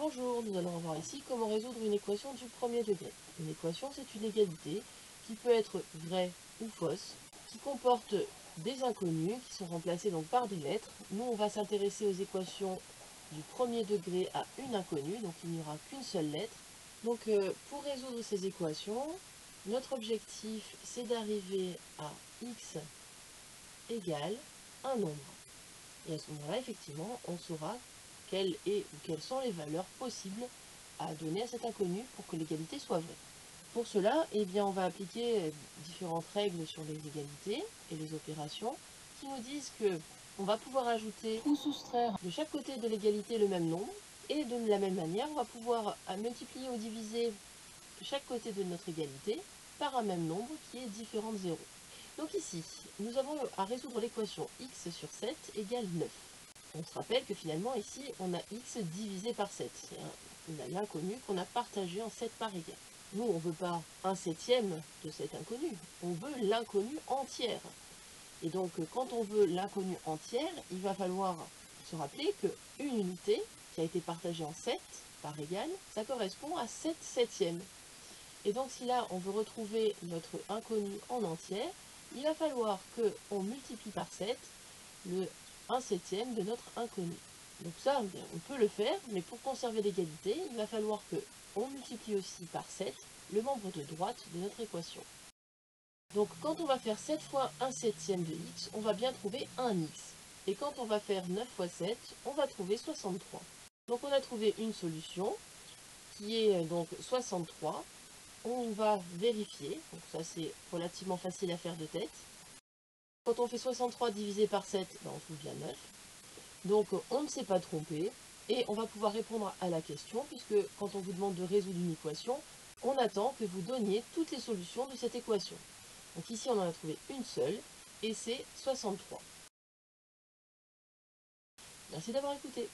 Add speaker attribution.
Speaker 1: Bonjour, nous allons voir ici comment résoudre une équation du premier degré. Une équation, c'est une égalité qui peut être vraie ou fausse, qui comporte des inconnus qui sont remplacés donc par des lettres. Nous, on va s'intéresser aux équations du premier degré à une inconnue, donc il n'y aura qu'une seule lettre. Donc pour résoudre ces équations, notre objectif, c'est d'arriver à x égale un nombre. Et à ce moment-là, effectivement, on saura quelle est ou quelles sont les valeurs possibles à donner à cet inconnu pour que l'égalité soit vraie. Pour cela, eh bien, on va appliquer différentes règles sur les égalités et les opérations qui nous disent que on va pouvoir ajouter ou soustraire de chaque côté de l'égalité le même nombre, et de la même manière, on va pouvoir multiplier ou diviser chaque côté de notre égalité par un même nombre qui est différent de 0. Donc ici, nous avons à résoudre l'équation x sur 7 égale 9. On se rappelle que finalement ici, on a x divisé par 7. C'est l'inconnu qu'on a partagé en 7 parts égales. Nous, on ne veut pas un septième de cet inconnu, on veut l'inconnu entière. Et donc, quand on veut l'inconnu entière, il va falloir se rappeler qu'une unité qui a été partagée en 7 parts égales, ça correspond à 7 septièmes. Et donc, si là, on veut retrouver notre inconnu en entière, il va falloir qu'on multiplie par 7 le 1 septième de notre inconnu. Donc ça, on peut le faire, mais pour conserver l'égalité, il va falloir qu'on multiplie aussi par 7 le membre de droite de notre équation. Donc quand on va faire 7 fois 1 septième de x, on va bien trouver un x. Et quand on va faire 9 fois 7, on va trouver 63. Donc on a trouvé une solution qui est donc 63. On va vérifier, donc ça c'est relativement facile à faire de tête. Quand on fait 63 divisé par 7, ben on trouve bien 9. Donc on ne s'est pas trompé et on va pouvoir répondre à la question puisque quand on vous demande de résoudre une équation, on attend que vous donniez toutes les solutions de cette équation. Donc ici on en a trouvé une seule et c'est 63. Merci d'avoir écouté.